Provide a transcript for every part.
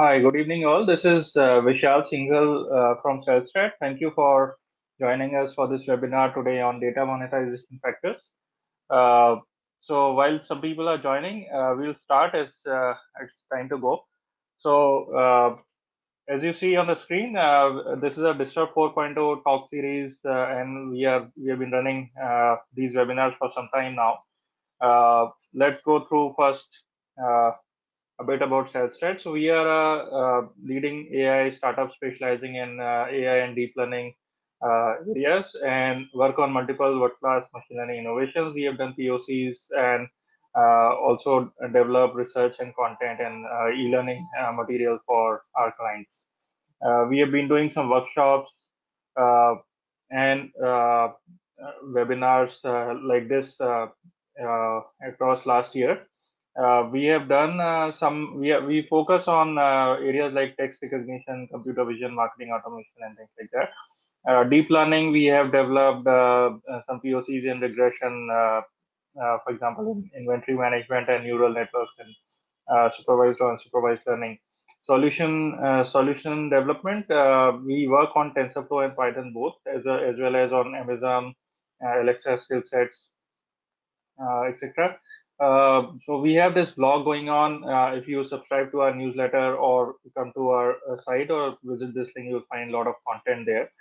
Hi, good evening, all. This is Vishal Singhal from Cellstrat. Thank you for joining us for this webinar today on data monetization factors. Uh, so, while some people are joining, we'll start as it's time to go. So, as you see on the screen, this is a Disrupt 4.0 talk series, and we have been running these webinars for some time now. Let's go through first. Uh, a bit about SalesStat. So we are a leading AI startup specializing in AI and deep learning areas and work on multiple world-class machine learning innovations. We have done POCs and also develop research and content and e-learning material for our clients. We have been doing some workshops uh, and webinars like this across last year. We have done we focus on areas like text recognition, computer vision, marketing automation, and things like that. Deep learning, we have developed some POCs in regression, for example, in inventory management and neural networks and supervised or unsupervised learning. Solution development, we work on TensorFlow and Python both, as well as on Amazon, Alexa skill sets, etc. So we have this blog going on. If you subscribe to our newsletter or come to our site or visit this link, you'll find a lot of content there.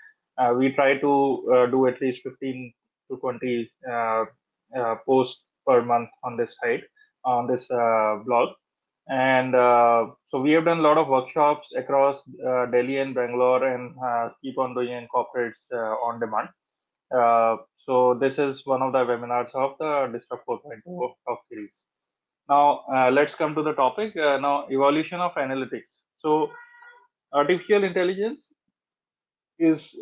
We try to do at least 15 to 20 posts per month on this site, on this blog. And so we have done a lot of workshops across Delhi and Bangalore and keep on doing in corporates on demand. So this is one of the webinars of the Disrupt 4.0 talk series. Now let's come to the topic. Now evolution of analytics. So artificial intelligence is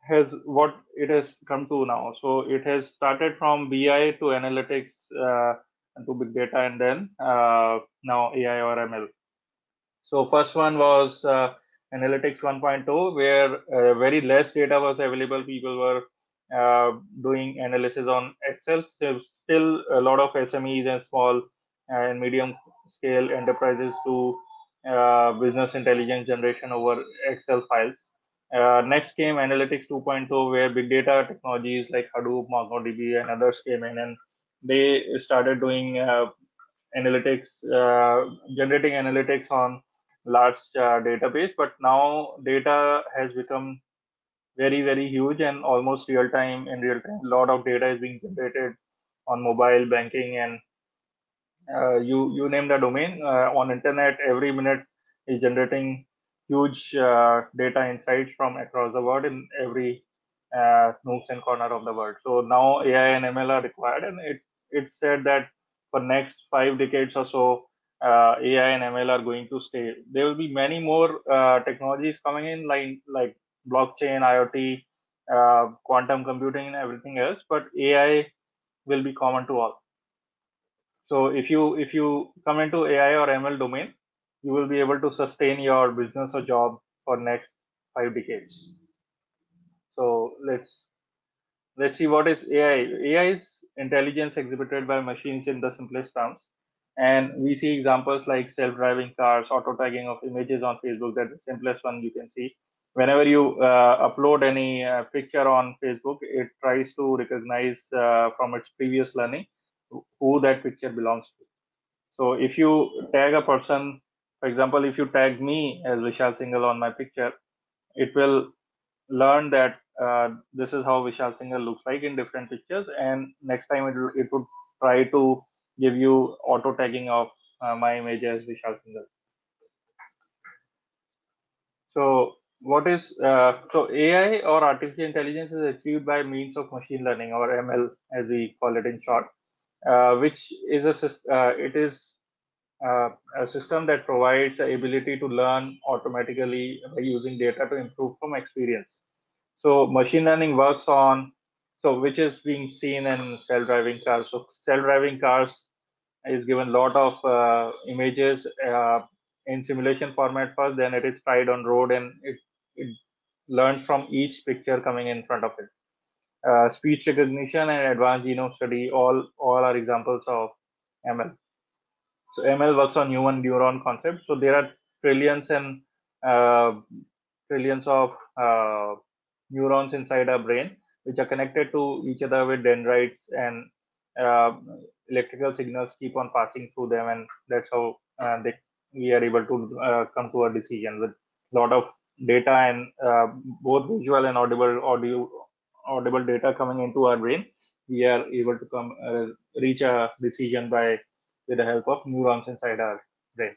has what it has come to now. So it has started from BI to analytics to big data, and then now AI or ML. So first one was Analytics 1.0, where very less data was available. People were doing analysis on Excel. Still a lot of SMEs and small and medium scale enterprises do business intelligence generation over Excel files. Next came Analytics 2.0, where big data technologies like Hadoop, MongoDB, and others came in, and they started doing analytics, generating analytics on large database. But now data has become very huge and almost real time. In real time, a lot of data is being generated on mobile banking and you name the domain on internet. Every minute is generating huge data insights from across the world in every nooks and corner of the world. So now AI and ML are required, and it said that for next 5 decades or so, AI and ML are going to stay. There will be many more technologies coming in, like blockchain, IoT, quantum computing, and everything else. But AI will be common to all. So if you come into AI or ML domain, you will be able to sustain your business or job for next 5 decades. So let's see what is AI. AI is intelligence exhibited by machines in the simplest terms, and we see examples like self-driving cars, auto tagging of images on Facebook. That's the simplest one you can see. Whenever you upload any picture on Facebook, it tries to recognize from its previous learning who that picture belongs to. So if you tag a person, for example, if you tag me as Vishal Singhal on my picture, it will learn that this is how Vishal Singhal looks like in different pictures, and next time it would try to give you auto tagging of my image as Vishal Singhal. So what is so AI or artificial intelligence is achieved by means of machine learning or ML as we call it in short, which is it is a system that provides the ability to learn automatically by using data to improve from experience. So machine learning works on, so which is being seen in self-driving cars. So self-driving cars is given a lot of images in simulation format first, then it is tried on road, and it learns from each picture coming in front of it. Speech recognition and advanced genome study all are examples of ML. So ML works on human neuron concept. So there are trillions and uh, trillions of neurons inside our brain, which are connected to each other with dendrites, and uh, electrical signals keep on passing through them, and that's how we are able to come to a decision with a lot of data and both visual and audible data coming into our brain. We are able to reach a decision by with the help of neurons inside our brain.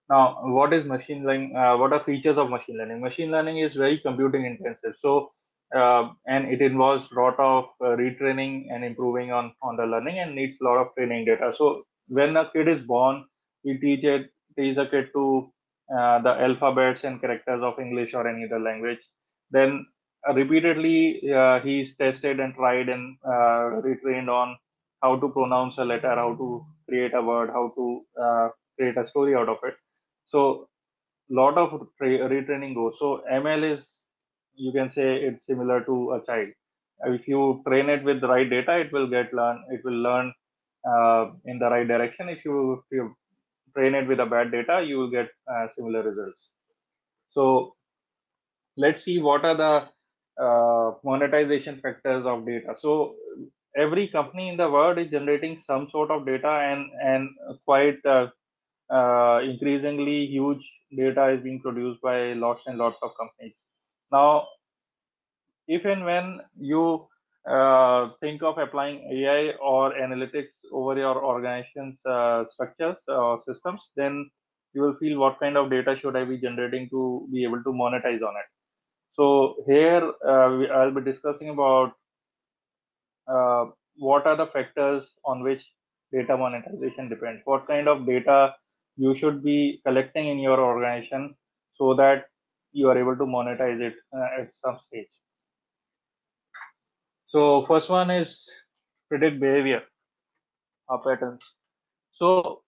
Now, what is machine learning? What are features of machine learning? Machine learning is very computing intensive. So, and it involves a lot of retraining and improving on the learning, and needs a lot of training data. So, when a kid is born, we teach a kid to the alphabets and characters of English or any other language. Then repeatedly, he's tested and tried and retrained on how to pronounce a letter, how to create a word, how to create a story out of it. So lot of retraining goes. So ML is, you can say it's similar to a child. If you train it with the right data, it will learn in the right direction. If you train it with a bad data, you will get similar results. So let's see what are the monetization factors of data. So every company in the world is generating some sort of data, and quite increasingly huge data is being produced by lots and lots of companies. Now, if and when you think of applying AI or analytics over your organization's structures or systems, then you will feel what kind of data should I be generating to be able to monetize on it. So here I'll be discussing about uh, what are the factors on which data monetization depends. What kind of data you should be collecting in your organization so that you are able to monetize it at some stage. So first one is predict behavior or patterns. So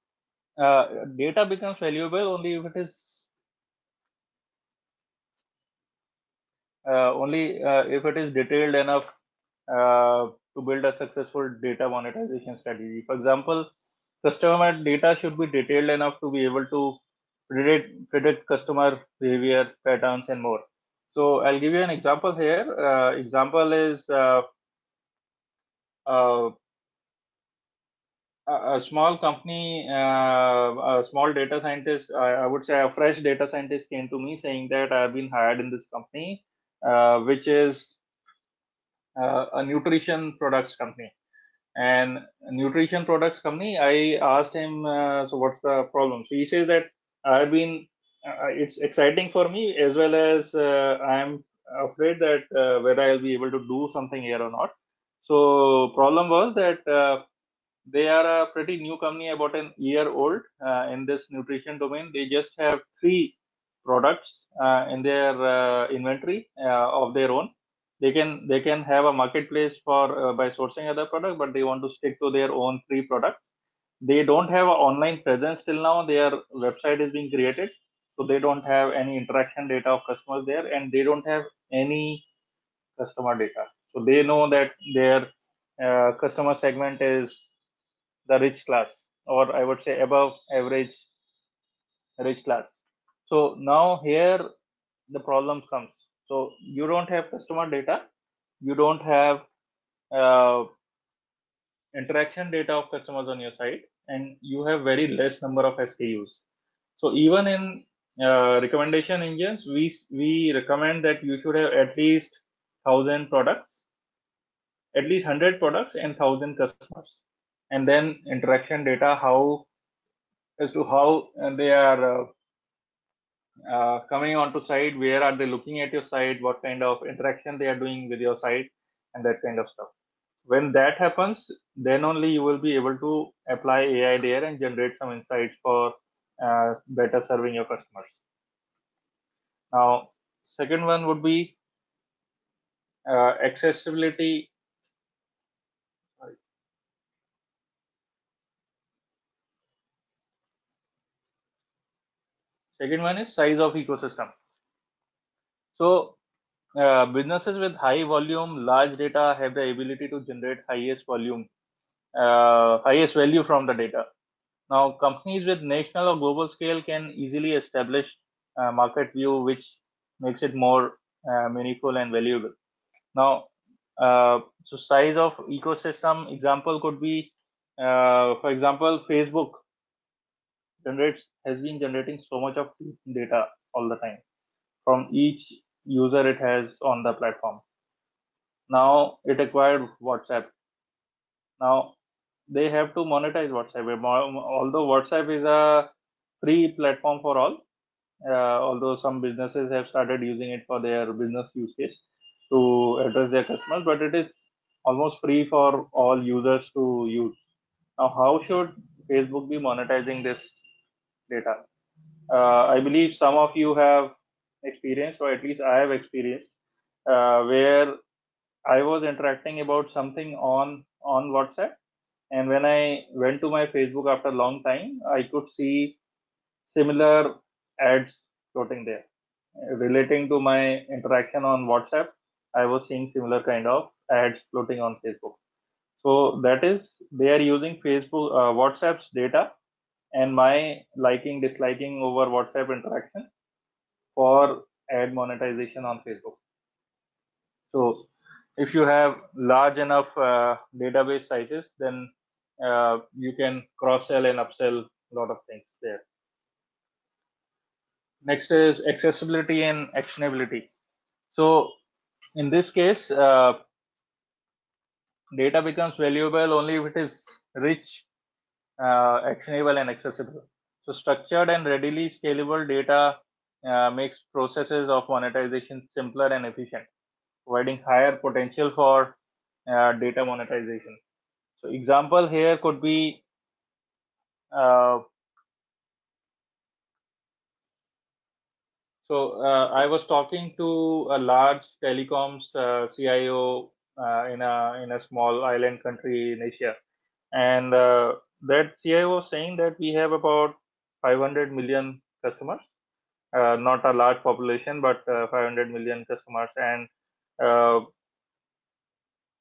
data becomes valuable only if it is detailed enough to build a successful data monetization strategy. For example, customer data should be detailed enough to be able to predict customer behavior patterns and more. So I'll give you an example here. Example is uh, a small company, a small data scientist, I would say a fresh data scientist came to me saying that I've been hired in this company, which is a nutrition products company. And nutrition products company, I asked him, so what's the problem? So he says that I've been it's exciting for me, as well as I'm afraid that whether I'll be able to do something here or not. So problem was that they are a pretty new company, about an year old in this nutrition domain. They just have three products in their inventory of their own. They can have a marketplace for by sourcing other products, but they want to stick to their own three products. They don't have an online presence till now. Their website is being created, so they don't have any interaction data of customers there, and they don't have any customer data. So they know that their customer segment is the rich class, or I would say above average rich class. So now here the problems comes. So you don't have customer data, you don't have uh, interaction data of customers on your site, and you have very less number of SKUs. So even in recommendation engines, we recommend that you should have at least 1,000 products, at least 100 products and 1,000 customers, and then interaction data, how as to how they are coming onto site, where are they looking at your site, what kind of interaction they are doing with your site, and that kind of stuff. When that happens, then only you will be able to apply AI there and generate some insights for better serving your customers. Now, second one would be accessibility. Sorry. Second one is size of ecosystem. So businesses with high volume, large data have the ability to generate highest volume, highest value from the data. Now, companies with national or global scale can easily establish a market view, which makes it more meaningful and valuable. Now, so size of ecosystem example could be, for example, Facebook has been generating so much of data all the time from each user it has on the platform. Now it acquired WhatsApp. Now they have to monetize WhatsApp. Although WhatsApp is a free platform for all, although some businesses have started using it for their business use case to address their customers, but it is almost free for all users to use. Now, how should Facebook be monetizing this data? I believe some of you have experienced, or at least I have experienced, where I was interacting about something on WhatsApp, and when I went to my Facebook after a long time, I could see similar ads floating there relating to my interaction on WhatsApp. I was seeing similar kind of ads floating on Facebook. So that is they are using Facebook, WhatsApp's data and my liking, disliking over WhatsApp interaction for ad monetization on Facebook. So if you have large enough database sizes, then you can cross sell and upsell a lot of things there. Next is accessibility and actionability. So in this case, data becomes valuable only if it is rich, actionable, and accessible. So structured and readily scalable data makes processes of monetization simpler and efficient, providing higher potential for data monetization. So example here could be uh, I was talking to a large telecoms CIO in a small island country in Asia, and that CIO was saying that we have about 500 million customers, not a large population, but 500 million customers, and uh,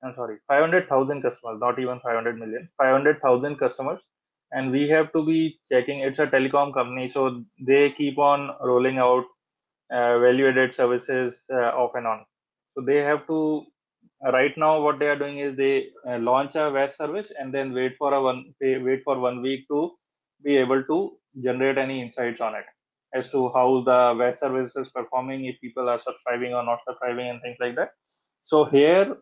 I'm sorry, 500,000 customers, not even 500 million, 500,000 customers. And we have to be checking, it's a telecom company, so they keep on rolling out value added services off and on. So they have to, right now, what they are doing is they launch a WAS service and then wait for 1 week to be able to generate any insights on it as to how the WAS service is performing, if people are subscribing or not subscribing, and things like that. So here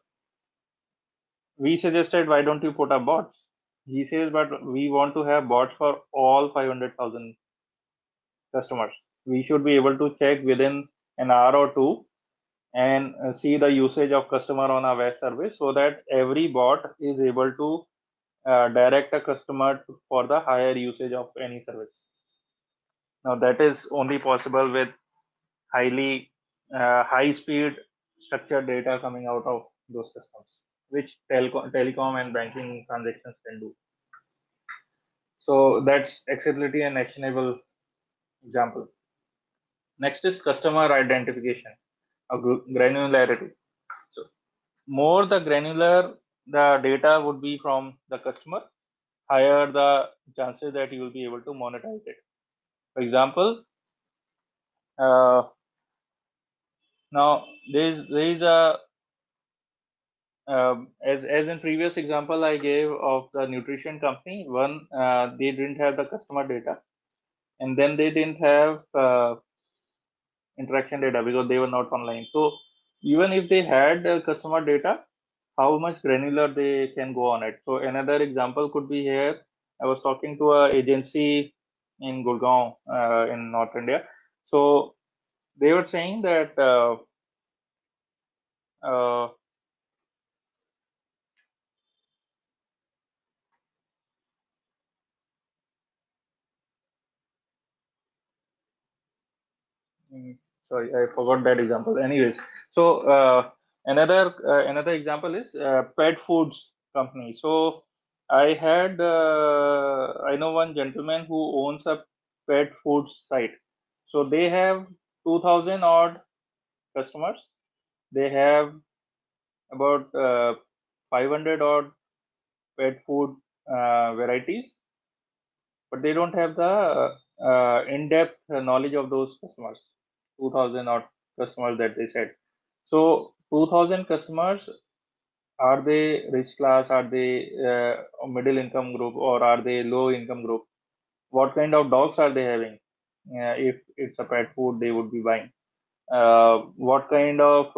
we suggested, why don't you put up bots? He says, but we want to have bots for all 500,000 customers. We should be able to check within an hour or two and see the usage of customer on our web service, so that every bot is able to direct a customer for the higher usage of any service. Now that is only possible with high speed structured data coming out of those systems, which telecom and banking transactions can do. So that's accessibility and actionable example. Next is customer identification, granularity. So more the granular the data would be from the customer, higher the chances that you will be able to monetize it. For example, uh, now there is a as in previous example I gave of the nutrition company. One, they didn't have the customer data, and then they didn't have interaction data because they were not online. So even if they had customer data, how much granular they can go on it. So another example could be here. I was talking to a agency in Gurgaon in North India. So they were saying that uh, mm, sorry, I forgot that example. Anyways, so another example is pet foods company. So I know one gentleman who owns a pet foods site. So they have 2,000 odd customers. They have about 500 odd pet food varieties, but they don't have the in-depth knowledge of those customers, 2000 odd customers that they said. So 2000 customers, are they rich class, are they middle income group, or are they low income group? What kind of dogs are they having? If it's a pet food they would be buying, what kind of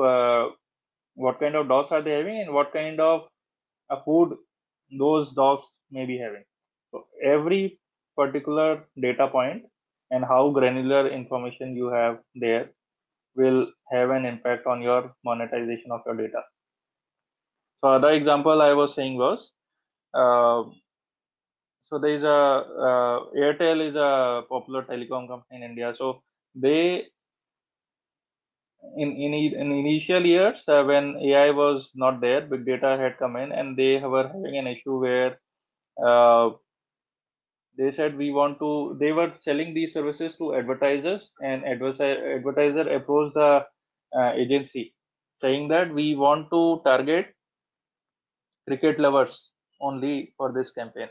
dogs are they having, and what kind of food those dogs may be having. So every particular data point and how granular information you have there will have an impact on your monetization of your data. So other example I was saying was, uh, so there is a Airtel is a popular telecom company in India. So they in initial years, when AI was not there, big data had come in, and they were having an issue where uh, they said we want to. They were selling these services to advertisers, and advertiser approached the agency saying that we want to target cricket lovers only for this campaign.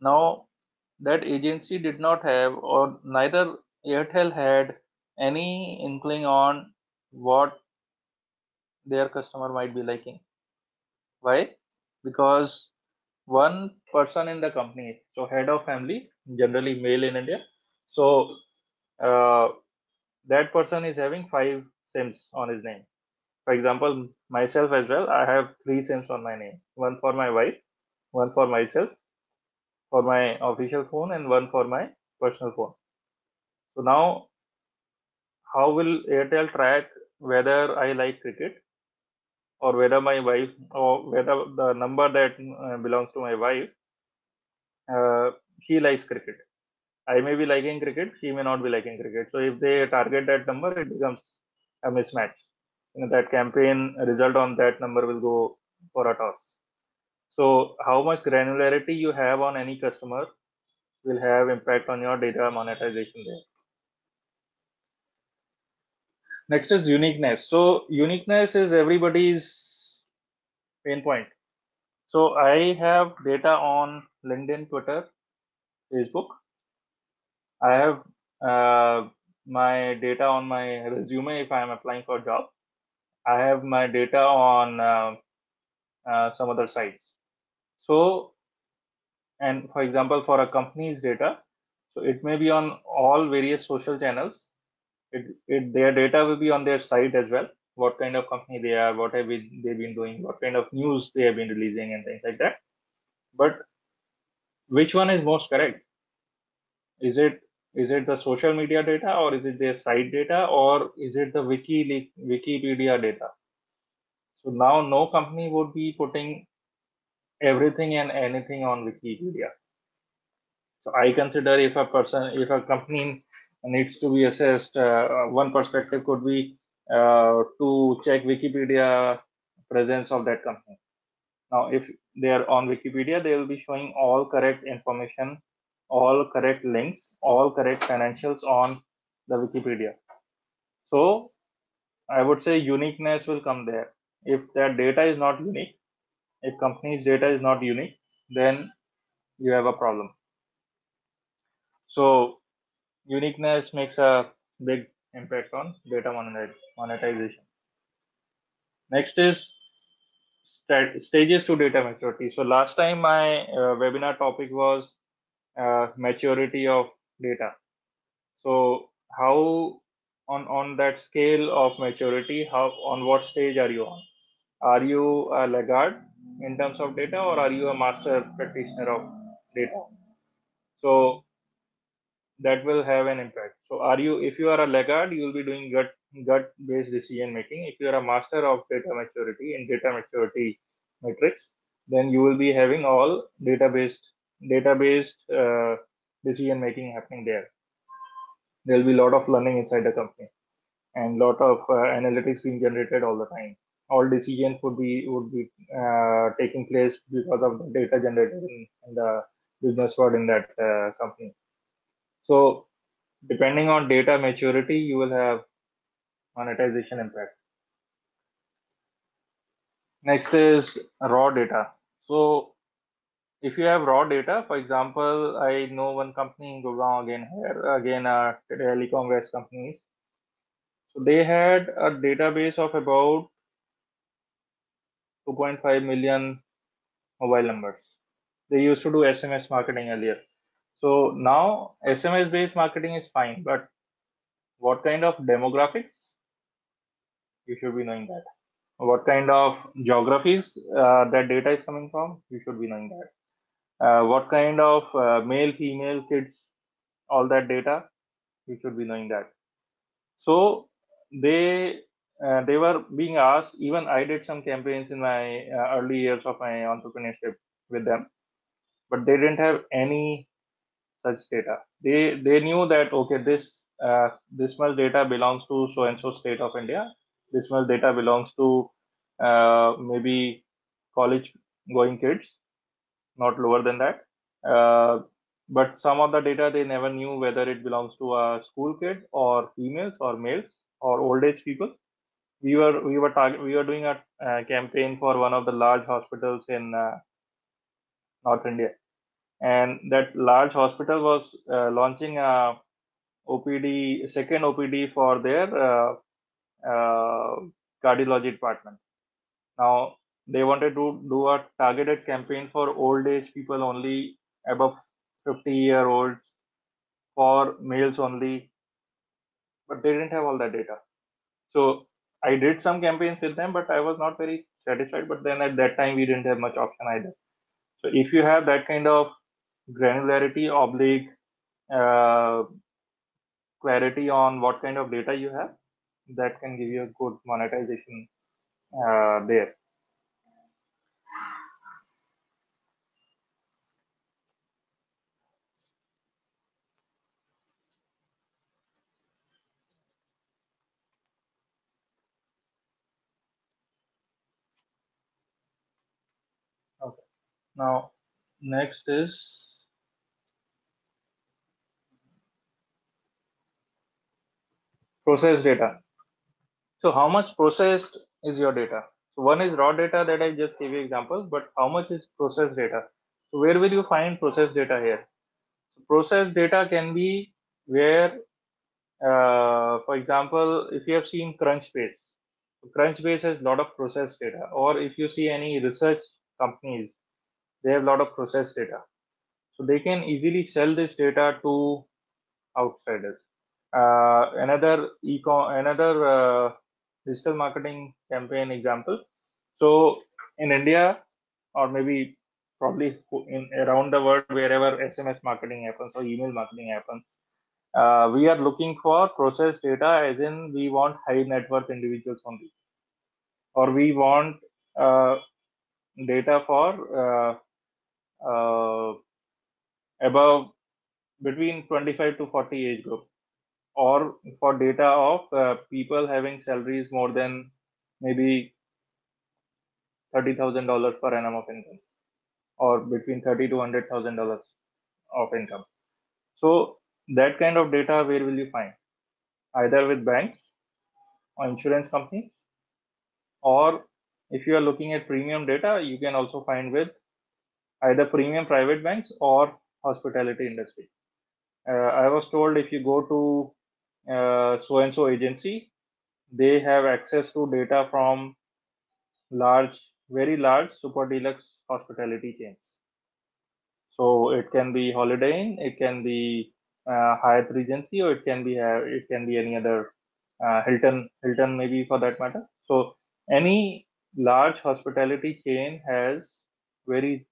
Now that agency did not have, or neither Airtel had any inkling on what their customer might be liking. Why? Because one person in the company, so head of family, generally male in India, so uh, that person is having 5 SIMs on his name. For example, myself as well, I have 3 SIMs on my name: one for my wife, one for myself, for my official phone, and one for my personal phone. So now, how will Airtel track whether I like cricket, or whether my wife, or whether the number that belongs to my wife, uh, she likes cricket? I may be liking cricket, she may not be liking cricket. So if they target that number, it becomes a mismatch. That campaign result on that number will go for a toss. So how much granularity you have on any customer will have impact on your data monetization there. Next is uniqueness. So uniqueness is everybody's pain point. So I have data on LinkedIn, Twitter, Facebook. I have my data on my resume if I am applying for a job. I have my data on some other sites. So, and for example, for a company's data, so it may be on all various social channels. Their data will be on their site as well. What kind of company they are, what have they been doing, what kind of news they have been releasing, and things like that. But which one is most correct? Is it the social media data, or is it their site data, or is it the Wikipedia data? So now no company would be putting everything and anything on Wikipedia. So I consider if a company needs to be assessed, one perspective could be to check Wikipedia presence of that company. Now, if they are on Wikipedia, they will be showing all correct information, all correct links, all correct financials on the Wikipedia. So I would say uniqueness will come there. If that data is not unique, if company's data is not unique, then you have a problem. So uniqueness makes a big impact on data monetization. Next is stages to data maturity. So last time my webinar topic was maturity of data. So how on that scale of maturity, how on what stage are you on? Are you a laggard in terms of data, or are you a master practitioner of data? So that will have an impact. So if you are a laggard, you will be doing gut based decision making. If you are a master of data maturity in data maturity metrics, then you will be having all data based decision making happening there. There will be a lot of learning inside the company, and lot of analytics being generated all the time. All decisions would be taking place because of the data generated in the business world in that company. So depending on data maturity, you will have monetization impact. Next is raw data. So if you have raw data, for example, I know one company in Gurgaon again here, again telecom West companies. So they had a database of about 2.5 million mobile numbers. They used to do SMS marketing earlier. So now SMS based marketing is fine, but what kind of demographics? You should be knowing that. What kind of geographies that data is coming from? You should be knowing that. What kind of male, female, kids, all that data? You should be knowing that. So they they were being asked. Even I did some campaigns in my early years of my entrepreneurship with them, but they didn't have any such data. They knew that okay, this much data belongs to so and so state of India. This much data belongs to maybe college going kids, not lower than that. Uh, but some of the data they never knew whether it belongs to a school kid or females or males or old age people. We were doing a campaign for one of the large hospitals in North India, and that large hospital was launching a OPD, second OPD for their uh, cardiology department. Now they wanted to do a targeted campaign for old age people only, above 50-year-olds, for males only, but they didn't have all that data. So I did some campaigns with them, but I was not very satisfied. But then at that time we didn't have much option either. So if you have that kind of granularity, oblique uh, clarity on what kind of data you have, that can give you a good monetization there. Okay. Now, next is processed data. So how much processed is your data? So one is raw data that I just gave you examples, but how much is processed data? So where will you find processed data here? So processed data can be where, for example, if you have seen Crunchbase, so Crunchbase has a lot of processed data, or if you see any research companies, they have a lot of processed data. So they can easily sell this data to outsiders. Another digital marketing campaign example. So in India, or maybe probably in around the world, wherever SMS marketing happens or email marketing happens, we are looking for processed data, as in we want high net worth individuals only, or we want uh, data for above between 25 to 40 age group, or for data of people having salaries more than maybe $30,000 per annum of income, or between 30 to $100,000 of income. So that kind of data, where will you find? Either with banks or insurance companies, or if you are looking at premium data, you can also find with either premium private banks or hospitality industry. I was told if you go to so and so agency, they have access to data from large, very large super deluxe hospitality chains. So it can be Holiday Inn, it can be Hyatt Regency, or it can be any other Hilton maybe for that matter. So any large hospitality chain has very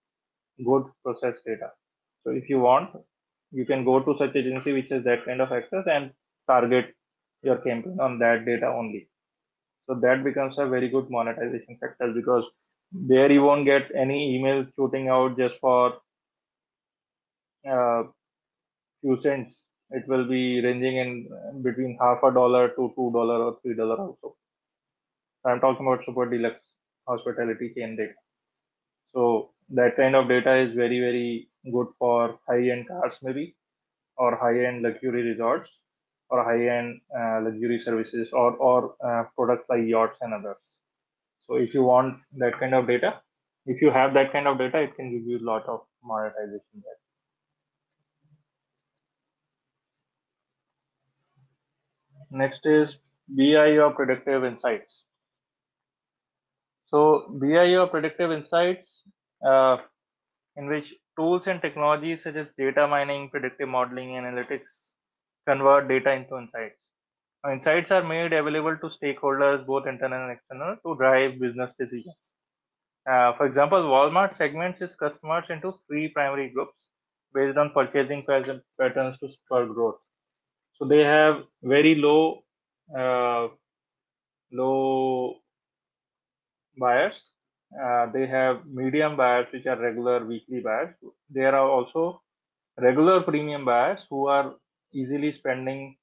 good process data. So if you want, you can go to such agency which has that kind of access and target your campaign on that data only. So that becomes a very good monetization factor, because there you won't get any email shooting out just for uh, few cents. It will be ranging in between half a dollar to $2 or $3 also. So I'm talking about super deluxe hospitality chain data. So that kind of data is very, very good for high-end cars maybe, or high-end luxury resorts, or high-end luxury services, or products like yachts and others. So if you want that kind of data, if you have that kind of data, it can give you a lot of monetization there. Next is BI or predictive insights. So BI or predictive insights, uh, in which tools and technologies such as data mining, predictive modeling, analytics convert data into insights. Now, insights are made available to stakeholders, both internal and external, to drive business decisions. For example, Walmart segments its customers into three primary groups based on purchasing patterns to spur growth. So they have very uh, low buyers. They have medium buyers, which are regular weekly buyers. There are also regular premium buyers who are easily spending,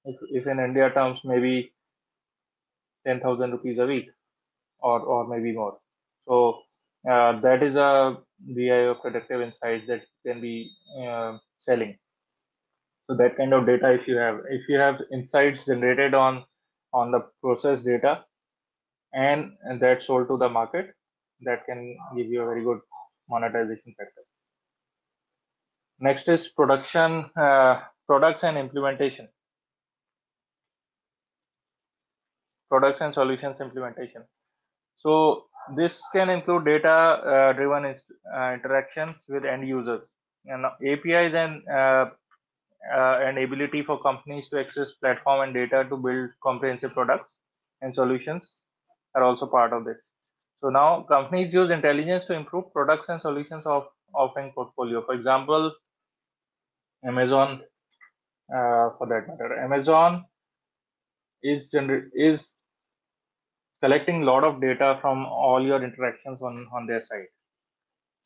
if in India terms, maybe 10,000 rupees a week or maybe more. So that is a BI of predictive insights that can be selling. So that kind of data, if you have insights generated on the process data and that's sold to the market, that can give you a very good monetization factor. Next is production, products and implementation, products and solutions implementation. So this can include data driven interactions with end users and APIs and ability for companies to access platform and data to build comprehensive products and solutions are also part of this. So now companies use intelligence to improve products and solutions of offering portfolio. For example, Amazon, for that matter, Amazon is collecting a lot of data from all your interactions on their site.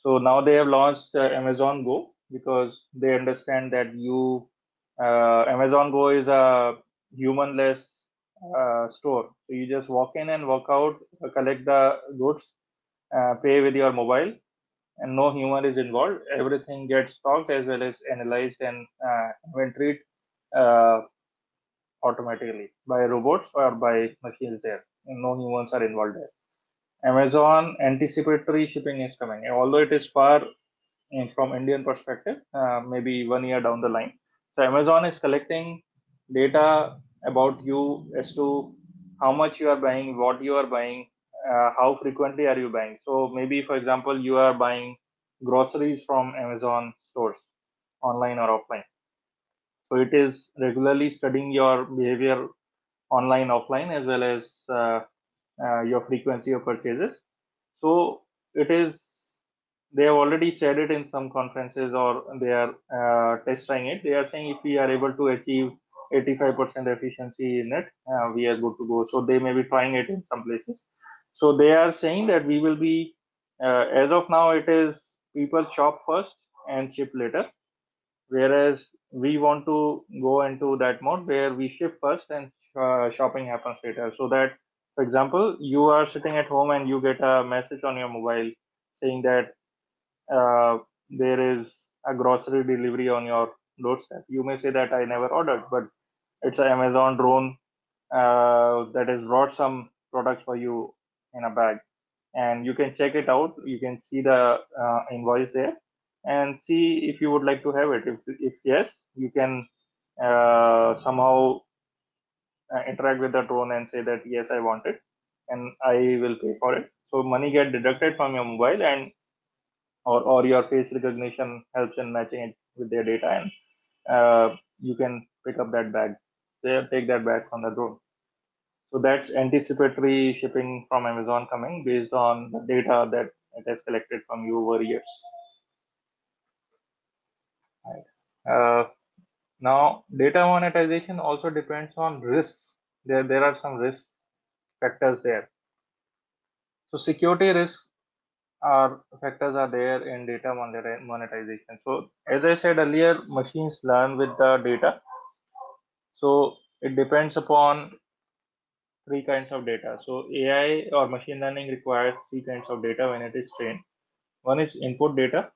So now they have launched Amazon Go because they understand that Amazon Go is a humanless store. So you just walk in and walk out, collect the goods, pay with your mobile, and no human is involved. Everything gets stocked as well as analyzed and inventoried uh, automatically by robots or by machines there. And no humans are involved there. Amazon anticipatory shipping is coming, although it is far from Indian perspective, maybe 1 year down the line. So Amazon is collecting data about you as to how much you are buying, what you are buying, how frequently are you buying. So maybe, for example, you are buying groceries from Amazon stores, online or offline. So it is regularly studying your behavior online, offline, as well as your frequency of purchases. So it is, they have already said it in some conferences or they are testing it. They are saying if we are able to achieve 85% efficiency in it, we are good to go. So they may be trying it in some places. So they are saying that we will be, as of now, it is people shop first and ship later. Whereas we want to go into that mode where we ship first and shopping happens later. So that, for example, you are sitting at home and you get a message on your mobile saying that there is a grocery delivery on your doorstep. You may say that I never ordered, but it's an Amazon drone that has brought some products for you in a bag, and you can check it out. You can see the invoice there and see if you would like to have it. If yes, you can somehow interact with the drone and say that yes, I want it, and I will pay for it. So money get deducted from your mobile, and or your face recognition helps in matching it with their data, and you can pick up that bag. Take that bag from the drone. So that's anticipatory shipping from Amazon coming based on the data that it has collected from you over years. Right. Now, data monetization also depends on risks. There are some risk factors there. So security risks are factors are there in data monetization. So as I said earlier, machines learn with the data. So it depends upon three kinds of data. So AI or machine learning requires three kinds of data when it is trained. One is input data,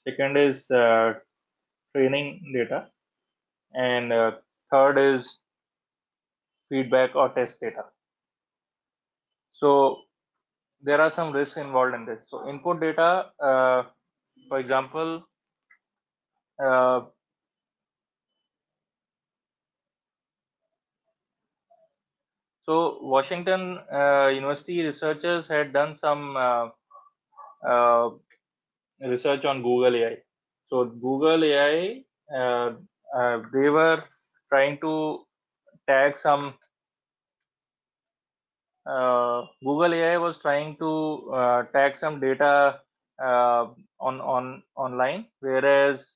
second is training data, and third is feedback or test data. So there are some risks involved in this. So input data, For example, uh, so Washington University researchers had done some uh, research on Google AI. So Google AI, they were trying to tag some. Google AI was trying to tag some data on online, whereas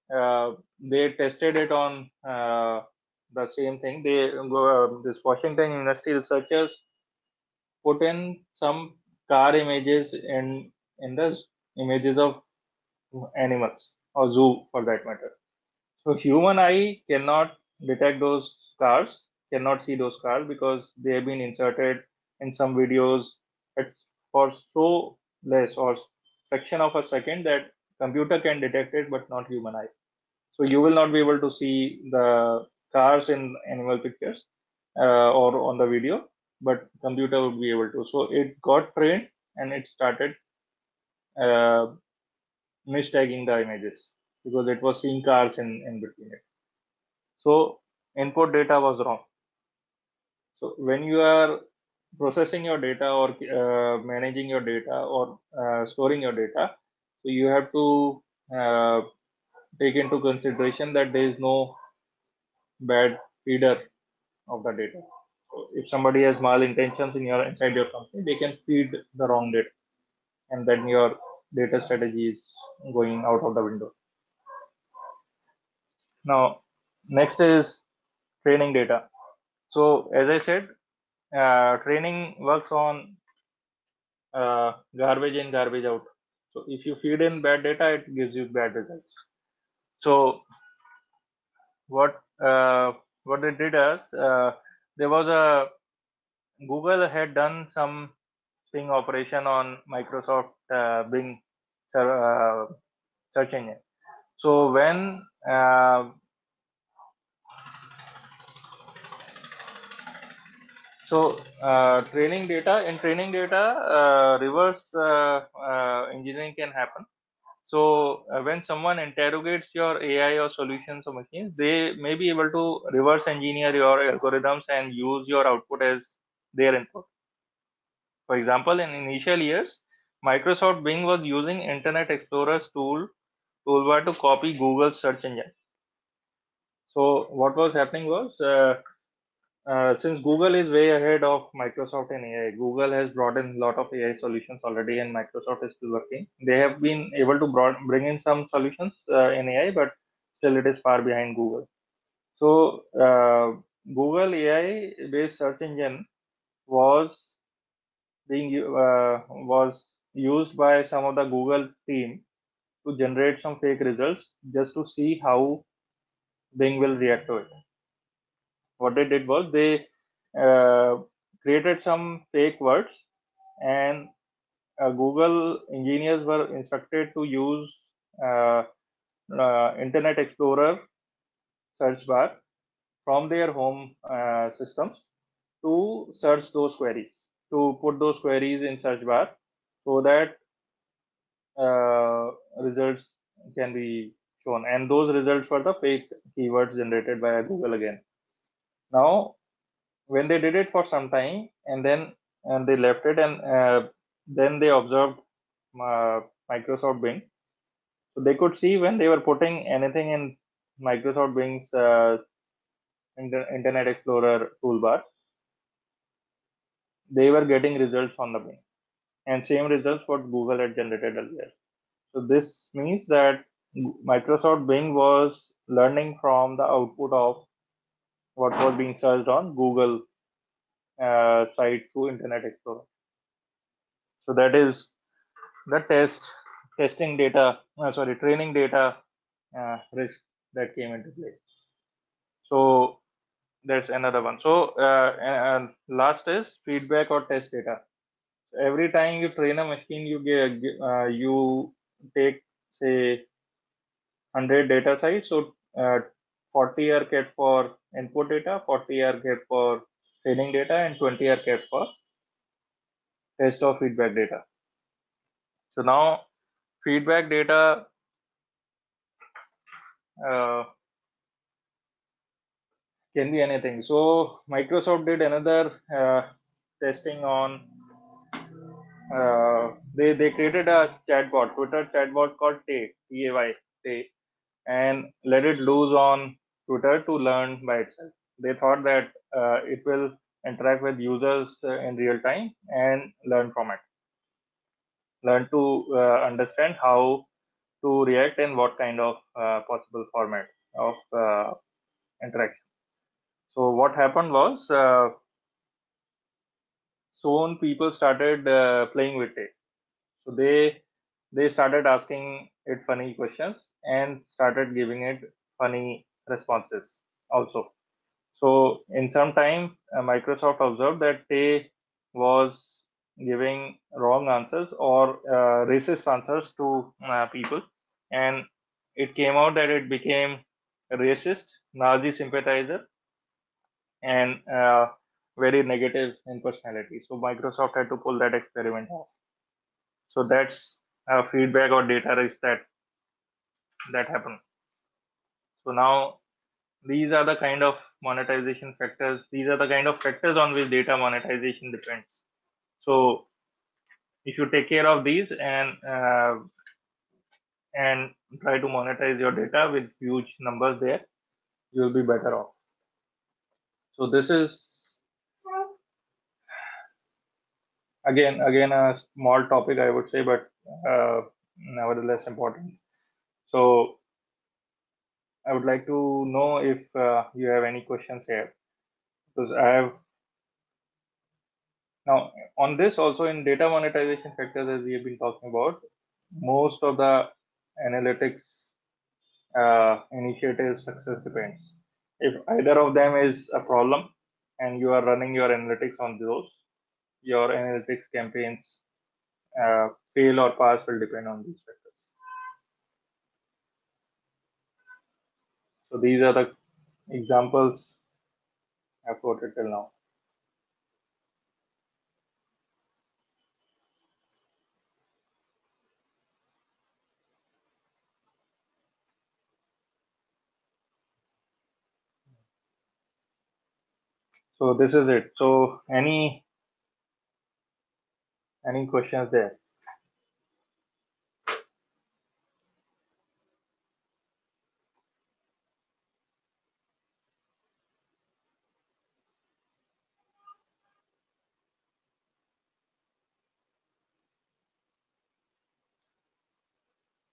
they tested it on the same thing. This Washington University researchers put in some car images in the images of animals or zoo for that matter. So human eye cannot detect those cars, cannot see those cars because they have been inserted in some videos at for so less or fraction of a second that computer can detect it but not human eye. So you will not be able to see the cars in animal pictures or on the video, but computer would be able to. So it got trained and it started uh, mistagging the images because it was seeing cars in between it. So input data was wrong. So when you are processing your data or managing your data or storing your data, so you have to uh, take into consideration that there is no bad feeder of the data. So if somebody has malintentions inside your company, they can feed the wrong data, and then your data strategy is going out of the window. Now, next is training data. So as I said, training works on garbage in, garbage out. So if you feed in bad data, it gives you bad results. So what uh, what they did is there was a Google had done some sting operation on Microsoft Bing search engine. So when training data in training data, reverse engineering can happen. So when someone interrogates your AI or solutions or machines, they may be able to reverse engineer your algorithms and use your output as their input. For example, in initial years, Microsoft Bing was using Internet Explorer's toolbar to copy Google's search engine. So what was happening was, since Google is way ahead of Microsoft in AI, Google has brought in a lot of AI solutions already, and Microsoft is still working. They have been able to bring in some solutions in AI, but still it is far behind Google. So Google AI-based search engine was was used by some of the Google team to generate some fake results just to see how Bing will react to it. What they did was they uh, created some fake words, and Google engineers were instructed to use uh, Internet Explorer search bar from their home systems to search those queries, to put those queries in search bar so that results can be shown. And those results were the fake keywords generated by Google again. Now, when they did it for some time and they left it, and then they observed uh, Microsoft Bing. So they could see when they were putting anything in Microsoft Bing's Internet Explorer toolbar, they were getting results on the Bing, and same results what Google had generated earlier. So this means that Microsoft Bing was learning from the output of what was being searched on Google site through Internet Explorer. So that is the testing data, training data risk that came into play. So that's another one. So and last is feedback or test data. Every time you train a machine, you take say 100 data size. So 40 are kept for input data, 40 are kept for training data, and 20 are kept for test or feedback data. So now feedback data can be anything. So Microsoft did another testing on. They created a chatbot, Twitter chatbot called Tay, Tay, Tay, and let it loose on Twitter to learn by itself. They thought that it will interact with users in real time and learn from it, learn to understand how to react and what kind of possible format of interaction. So what happened was soon people started playing with it. So they started asking it funny questions and started giving it funny responses also. So in some time, Microsoft observed that they was giving wrong answers or racist answers to people, and it came out that it became racist, Nazi sympathizer, and very negative in personality. So Microsoft had to pull that experiment off. So that's feedback or data risk that happened. So now these are the kind of monetization factors. These are the kind of factors on which data monetization depends. So if you take care of these and try to monetize your data with huge numbers there, you'll be better off. So this is again a small topic, I would say, but nevertheless important. So I would like to know if you have any questions here, because I have now on this also in data monetization factors, as we have been talking about, most of the analytics initiative success depends. If either of them is a problem and you are running your analytics on those, your analytics campaigns fail or pass will depend on these factors. So these are the examples I've quoted till now. So this is it. So any questions there?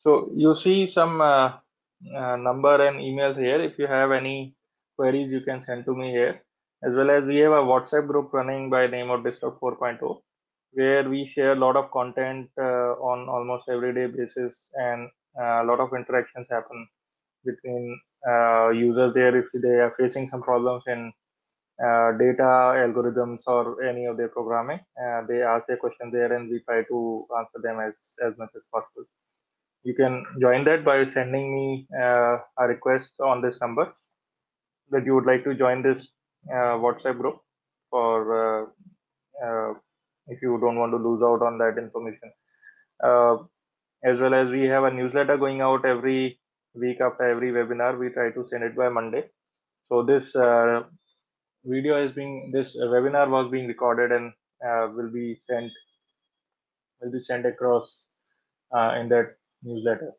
So you see some number and emails here. If you have any queries, you can send to me here. As well as we have a WhatsApp group running by name of Disrupt 4.0, where we share a lot of content on almost everyday basis, and a lot of interactions happen between users there. If they are facing some problems in data algorithms or any of their programming, they ask a question there, and we try to answer them as much as possible. You can join that by sending me a request on this number that you would like to join this WhatsApp group for if you don't want to lose out on that information. Uh, as well as we have a newsletter going out every week after every webinar. We try to send it by Monday. So this this webinar was being recorded and will be sent across in that newsletter.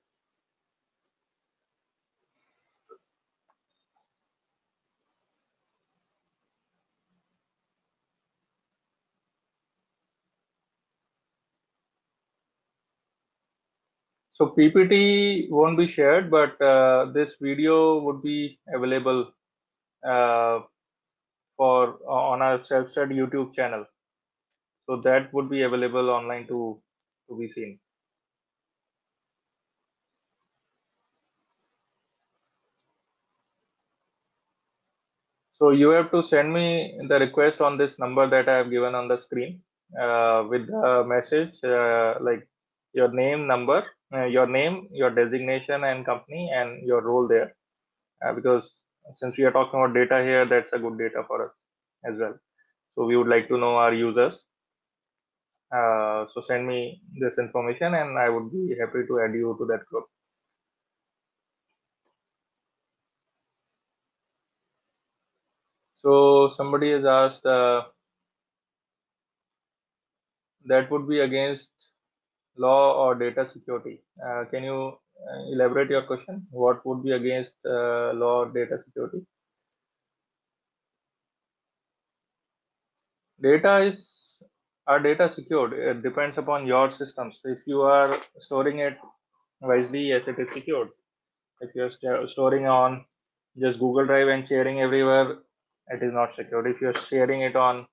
So PPT won't be shared, but this video would be available uh, for on our self-study YouTube channel. So that would be available online to be seen. So you have to send me the request on this number that I have given on the screen with the message like your name, number, your name, your designation and company, and your role there. Because since we are talking about data here, that's a good data for us as well. So we would like to know our users. So send me this information and I would be happy to add you to that group. So somebody has asked, that would be against law or data security. Can you elaborate your question? What would be against law or data security? Data is Are data secured? It depends upon your systems. If you are storing it wisely, yes, it is secured. If you're storing on just Google Drive and sharing everywhere, it is not secured. If you're sharing it on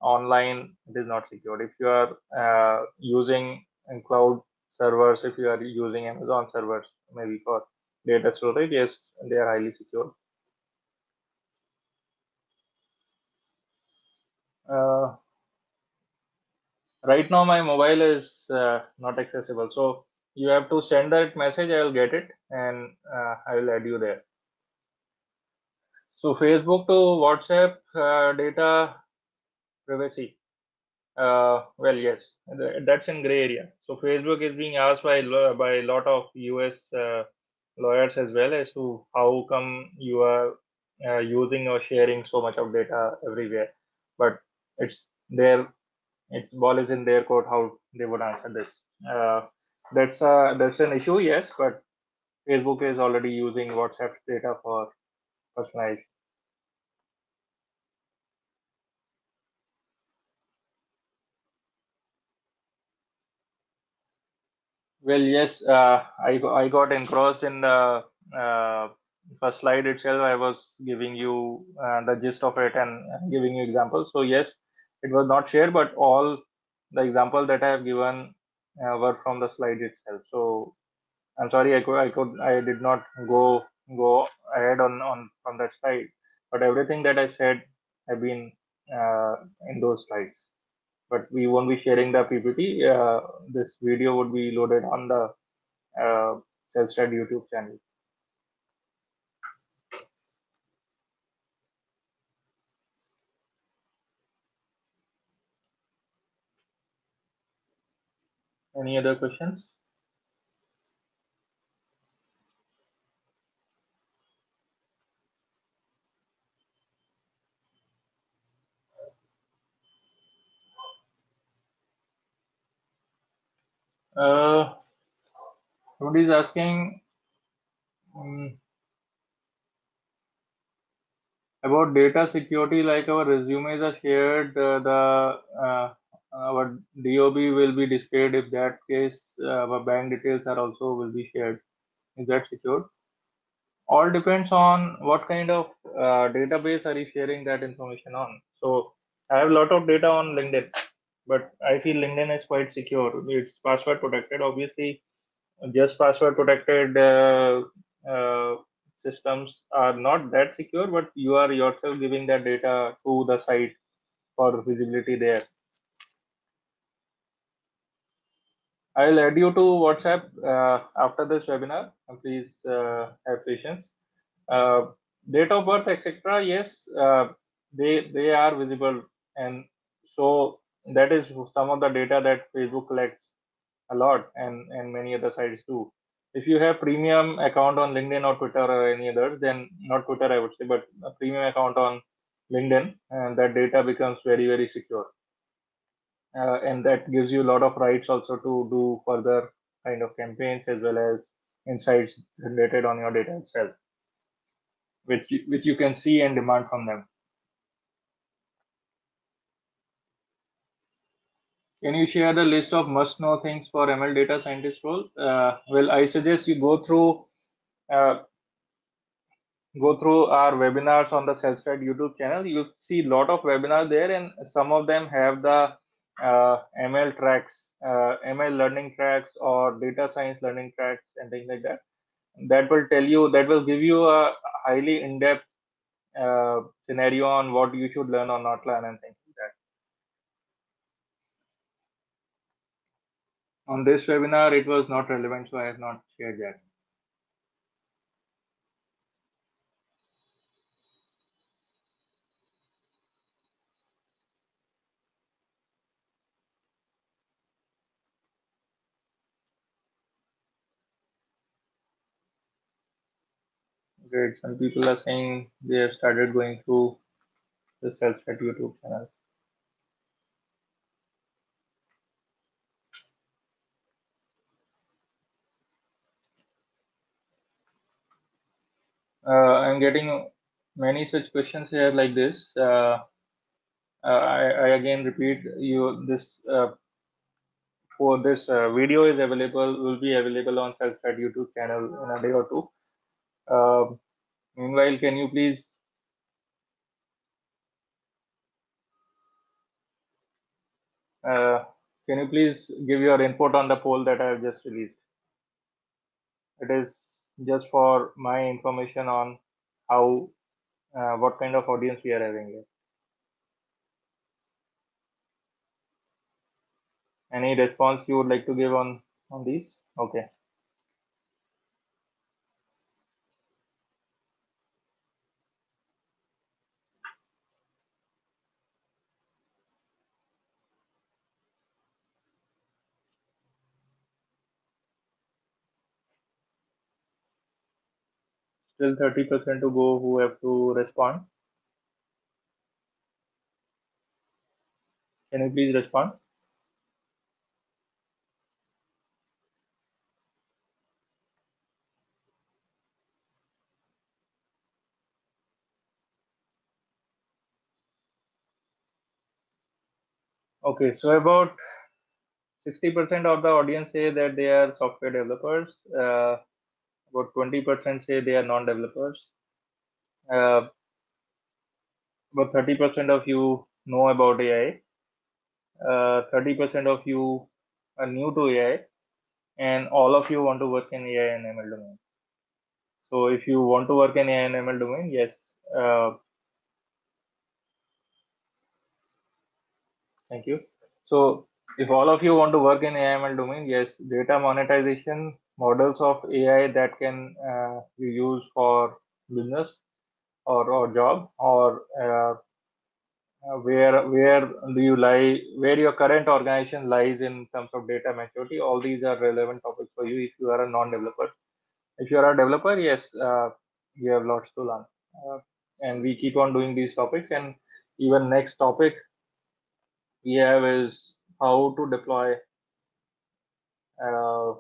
online, it is not secured. If you are using cloud servers, if you are using Amazon servers, maybe for data storage, yes, they are highly secure. Uh, right now, my mobile is not accessible, so you have to send that message. I will get it and I will add you there. So Facebook to WhatsApp data privacy. Well, yes, that's in gray area. So Facebook is being asked by a lot of US lawyers as well as to how come you are using or sharing so much of data everywhere. But it's their its ball is in their court how they would answer this. Uh, that's an issue, yes, but Facebook is already using WhatsApp data for personalization. Well, yes, I got engrossed in the uh, first slide itself. I was giving you the gist of it and giving you examples. So yes, it was not shared, but all the examples that I have given were from the slide itself. So I'm sorry, I did not go ahead on from that slide, but everything that I said have been uh, in those slides. But we won't be sharing the PPT. This video would be loaded on the uh, self-study YouTube channel. Any other questions? Uh, Rudy is asking about data security. Like our resumes are shared, our DOB will be displayed. If that case, our bank details are also will be shared. Is that secured? All depends on what kind of database are you sharing that information on. So I have a lot of data on LinkedIn, but I feel LinkedIn is quite secure. It's password protected. Obviously, just password protected systems are not that secure, but you are yourself giving that data to the site for visibility there. I'll add you to WhatsApp after this webinar. Please have patience. uh, Date of birth, etc. Yes, they are visible, and so that is some of the data that Facebook collects a lot, and many other sites too. If you have premium account on LinkedIn or Twitter or any others, then not Twitter I would say, but a premium account on LinkedIn, and that data becomes very secure, and that gives you a lot of rights also to do further kind of campaigns as well as insights related on your data itself, which you can see and demand from them. Can you share the list of must-know things for ML data scientist role? Well, I suggest you uh, go through our webinars on the Self-Study YouTube channel. You'll see a lot of webinars there, and some of them have the ML tracks, ML learning tracks, or data science learning tracks, and things like that. That will give you a highly in-depth scenario on what you should learn or not learn, and things like that. On this webinar, it was not relevant, so I have not shared that. Great. Some people are saying they have started going through the self-study YouTube channel. I'm getting many such questions here like this. I again repeat you this for this video is available will be available on self-study YouTube channel in a day or two. Meanwhile, can you please uh, give your input on the poll that I have just released? It is just for my information on how what kind of audience we are having here. Any response you would like to give on these? Okay, still 30% to go who have to respond. Can you please respond? Okay, so about 60% of the audience say that they are software developers. About 20% say they are non-developers. Uh, about 30% of you know about AI. 30% of you are new to AI, and all of you want to work in AI and ML domain. So if you want to work in AI and ML domain, yes. Thank you. So if all of you want to work in AI/ML domain, yes, data monetization models of AI that can you use for business or job or where do you lie, where your current organization lies in terms of data maturity. All these are relevant topics for you if you are a non-developer. If you are a developer, yes, you have lots to learn. And we keep on doing these topics. And even next topic we have is how to deploy uh,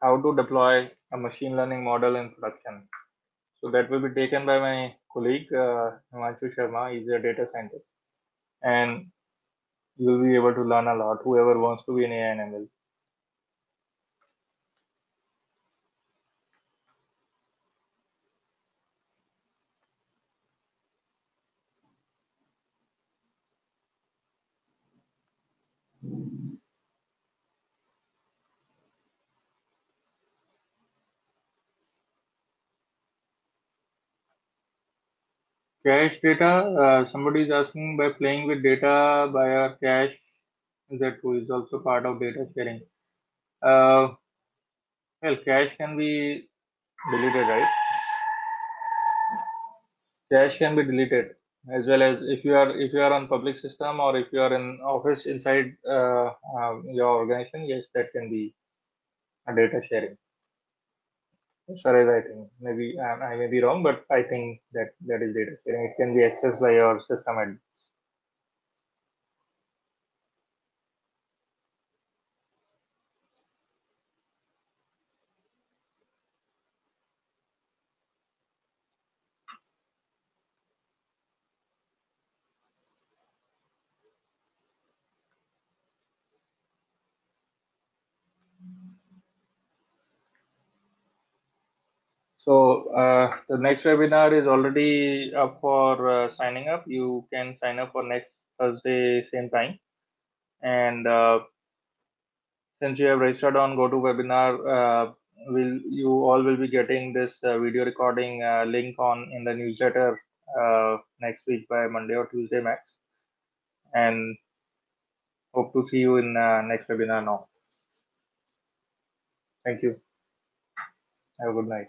how to deploy a machine learning model in production. So that will be taken by my colleague Himanshu Sharma. He's a data scientist, and you will be able to learn a lot. Whoever wants to be an AI and ML. Cache data. Somebody is asking by playing with data by our cache. That who is also part of data sharing. Uh, well, cache can be deleted, right? Cache can be deleted as well as if you are on public system or if you are in office inside your organization. Yes, that can be a data sharing. As far as I think, maybe I may be wrong, but I think that that is data sharing. It can be accessed by your system admin. So the next webinar is already up for signing up. You can sign up for next Thursday same time. And since you have registered on GoToWebinar, will you all will be getting this video recording link on in the newsletter next week by Monday or Tuesday max. And hope to see you in next webinar now. Thank you. Have a good night.